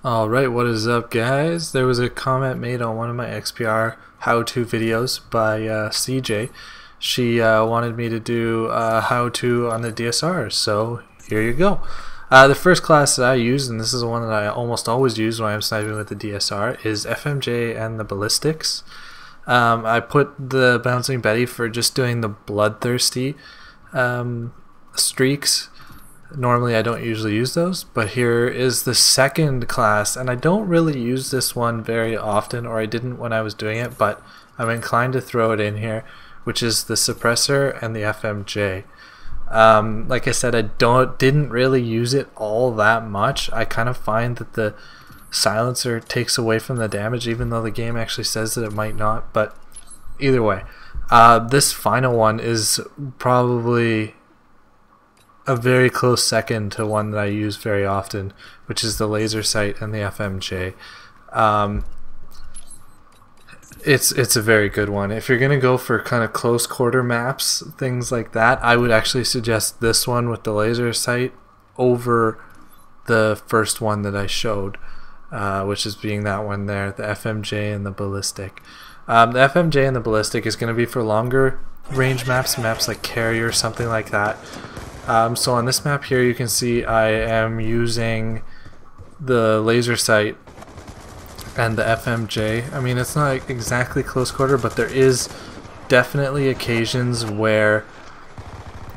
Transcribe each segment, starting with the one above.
Alright, what is up guys? There was a comment made on one of my XPR how-to videos by CJ. She wanted me to do a how-to on the DSR, so here you go. The first class that I use, and this is the one that I almost always use when I'm sniping with the DSR, is FMJ and the ballistics. I put the Bouncing Betty for just doing the Bloodthirsty streaks. Normally I don't usually use those, but here is the second class, and I don't really use this one very often, or I didn't when I was doing it, but I'm inclined to throw it in here, which is the suppressor and the FMJ. Like I said, I didn't really use it all that much. I kind of find that the silencer takes away from the damage, even though the game actually says that it might not, but either way. This final one is probably a very close second to one that I use very often, which is the laser sight and the FMJ. It's a very good one. If you're gonna go for kind of close quarter maps, things like that, I would actually suggest this one with the laser sight over the first one that I showed, which is being that one there, the FMJ and the ballistic. The FMJ and the ballistic is going to be for longer range maps like carrier or something like that. So on this map here you can see I am using the laser sight and the FMJ. I mean, it's not exactly close quarter, but there is definitely occasions where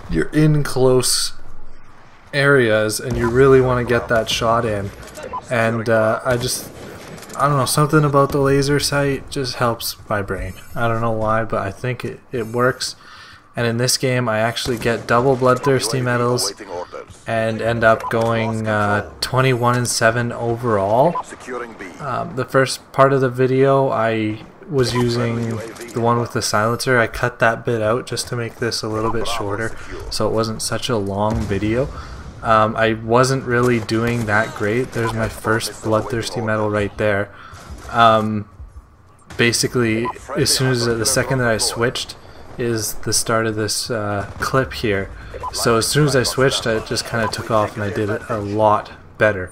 you're in close areas and you really want to get that shot in, and I don't know, something about the laser sight just helps my brain. I don't know why, but I think it works. And in this game I actually get double Bloodthirsty medals and end up going 21-7 overall. The first part of the video I was using the one with the silencer. I cut that bit out just to make this a little bit shorter so it wasn't such a long video. I wasn't really doing that great. There's my first Bloodthirsty medal right there. Basically, as soon as the second that I switched is the start of this clip here. So as soon as I switched, I just kind of took off and I did it a lot better.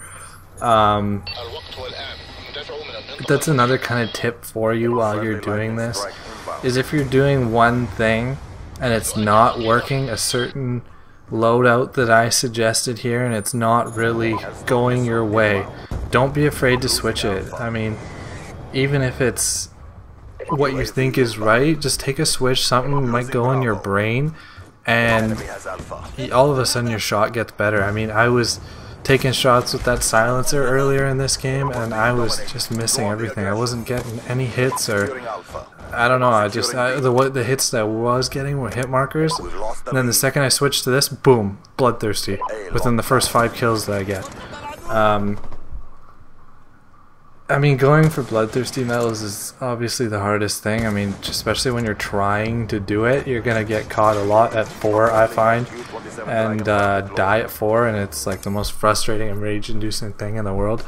That's another kind of tip for you while you're doing this, is if you're doing one thing and it's not working, a certain loadout that I suggested here, and it's not really going your way, don't be afraid to switch it. I mean, even if it's what you think is right, just take a switch. Something might go in your brain and all of a sudden your shot gets better. I mean, I was taking shots with that silencer earlier in this game and I was just missing everything. I wasn't getting any hits, or I don't know, the hits that I was getting were hit markers, and then the second I switched to this, boom, Bloodthirsty within the first 5 kills that I get. I mean, going for Bloodthirsty medals is obviously the hardest thing. I mean, especially when you're trying to do it, you're gonna get caught a lot at 4, I find, and die at 4, and it's like the most frustrating and rage-inducing thing in the world.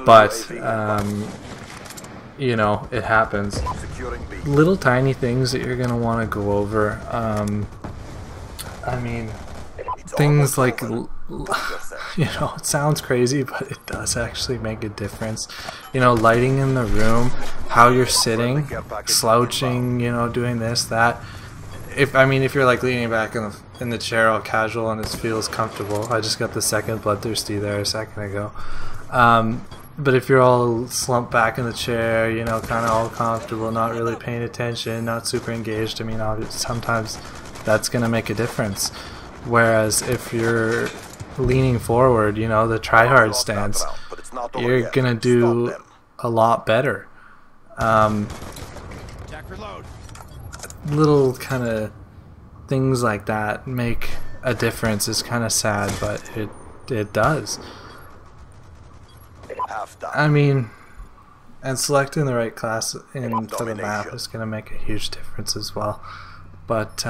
But you know, it happens. Little tiny things that you're gonna want to go over. I mean, things like, you know, it sounds crazy, but it does actually make a difference. You know, lighting in the room, how you're sitting, slouching, you know, doing this, that. If you're like leaning back in the chair all casual and it feels comfortable. I just got the second Bloodthirsty there a second ago. But if you're all slumped back in the chair, you know, kind of all comfortable, not really paying attention, not super engaged, I mean, obviously sometimes that's going to make a difference. Whereas if you're leaning forward, you know, the try-hard stance, you're going to do a lot better. Little kind of things like that make a difference. It's kind of sad, but it does. I mean, and selecting the right class for the map is going to make a huge difference as well. But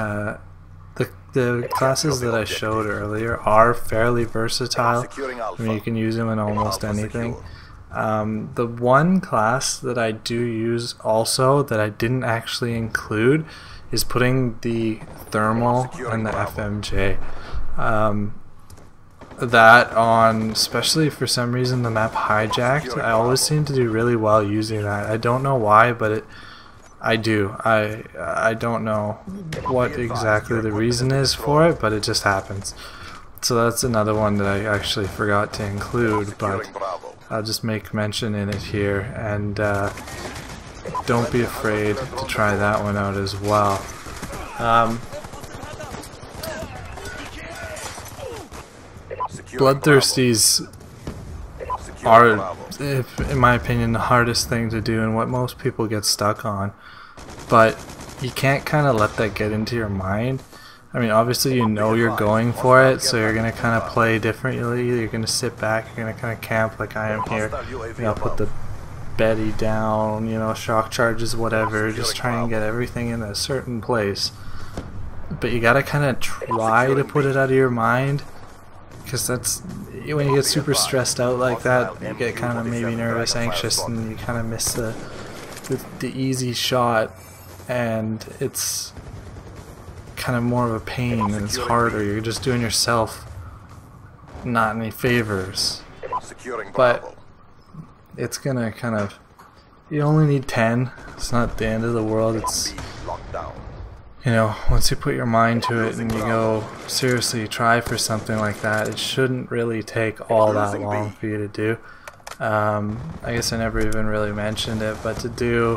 the classes that I showed earlier are fairly versatile. I mean, you can use them in almost anything. The one class that I do use also that I didn't actually include is putting the thermal and the FMJ. that on, especially for some reason, the map Hijacked. I always seem to do really well using that. I don't know why, but I do. I don't know what exactly the reason is for it, but it just happens. So that's another one that I actually forgot to include, but I'll just make mention in it here, and don't be afraid to try that one out as well. Bloodthirsties are, in my opinion, the hardest thing to do and what most people get stuck on, but you can't kind of let that get into your mind. I mean, obviously you know you're going for it, so you're going to kind of play differently. You're going to sit back, you're going to kind of camp like I am here. You know, put the Betty down, you know, shock charges, whatever, just try and get everything in a certain place. But you got to kind of try to put it out of your mind, because that's, when you get super stressed out like that, you get kind of maybe nervous, anxious, and you kind of miss the easy shot, and it's kind of more of a pain and it's harder. You're just doing yourself not any favors. But it's gonna kind of, you only need 10. It's not the end of the world. It's, you know, once you put your mind to it and you go seriously try for something like that, it shouldn't really take all that long for you to do. I guess I never even really mentioned it, but to do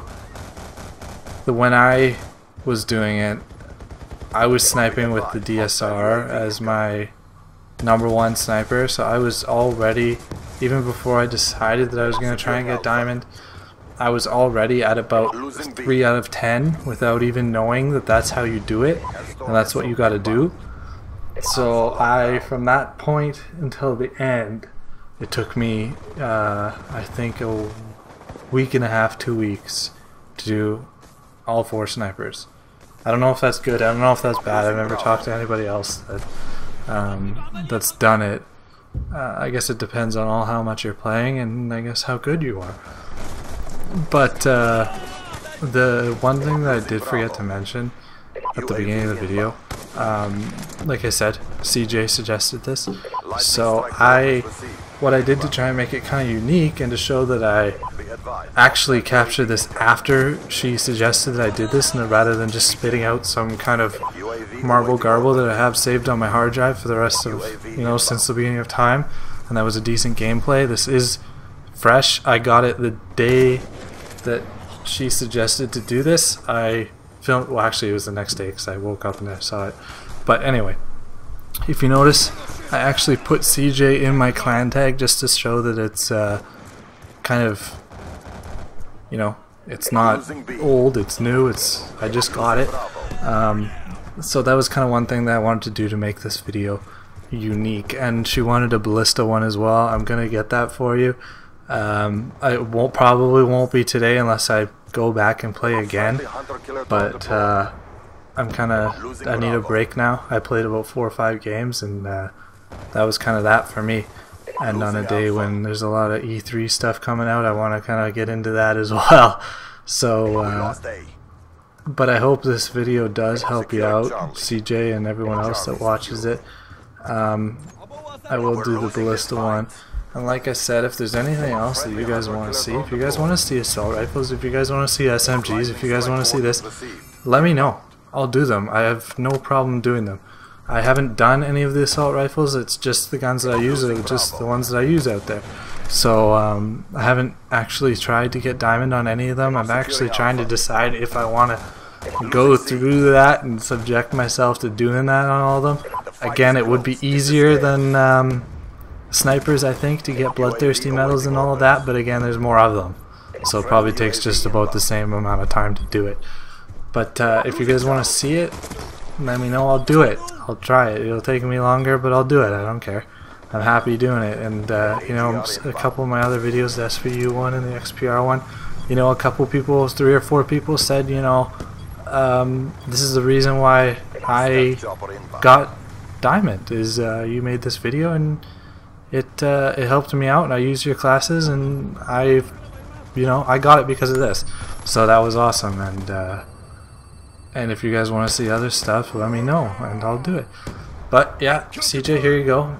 when I was doing it, I was sniping with the DSR as my #1 sniper, so I was already, even before I decided that I was going to try and get diamond, I was already at about 3 out of 10 without even knowing that that's how you do it, and that's what you got to do. So from that point until the end, it took me, I think, a week and a half, 2 weeks to do all 4 snipers. I don't know if that's good, I don't know if that's bad. I've never talked to anybody else that that's done it. I guess it depends on how much you're playing, and I guess how good you are. But the one thing that I did forget to mention at the beginning of the video, like I said, CJ suggested this, so what I did to try and make it kind of unique and to show that I actually captured this after she suggested that I did this, and rather than just spitting out some kind of marble garble that I have saved on my hard drive for the rest of, you know, since the beginning of time, and that was a decent gameplay. This is fresh. I got it the day that she suggested to do this. I filmed, well actually it was the next day because I woke up and I saw it. But anyway, if you notice, I actually put CJ in my clan tag just to show that it's kind of, you know, it's not old, it's new, I just got it. So that was kind of one thing that I wanted to do to make this video unique, and she wanted a ballista one as well. I'm gonna get that for you. I probably won't be today unless I go back and play again, but I need a break now. I played about 4 or 5 games, and that was kind of that for me. And on a day when there's a lot of E3 stuff coming out, I want to kind of get into that as well. So but I hope this video does help you out, CJ and everyone else that watches it. I will do the ballista one, and like I said, if there's anything else that you guys want to see, if you guys want to see assault rifles, if you guys want to see SMGs, if you guys want to see this, let me know. I'll do them. I have no problem doing them. I haven't done any of the assault rifles, it's just the guns that I use, are just the ones that I use out there. So I haven't actually tried to get diamond on any of them. I'm actually trying to decide if I want to go through that and subject myself to doing that on all of them. Again, it would be easier than snipers, I think, to get bloodthirsty medals and all of that, but again, there's more of them. So it probably takes just about the same amount of time to do it. But if you guys want to see it, let me know, I'll do it. I'll try it. It'll take me longer, but I'll do it. I don't care. I'm happy doing it. And you know, a couple of my other videos, the SVU one and the XPR one, you know, a couple people, 3 or 4 people said, you know, this is the reason why I got diamond, is you made this video and it helped me out, and I used your classes, and you know, I got it because of this. So that was awesome. And if you guys want to see other stuff, let me know and I'll do it. But yeah, CJ, here you go.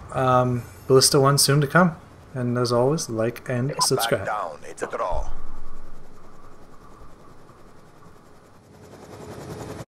Ballista 1 soon to come. And as always, like and subscribe. Back down. It's a draw.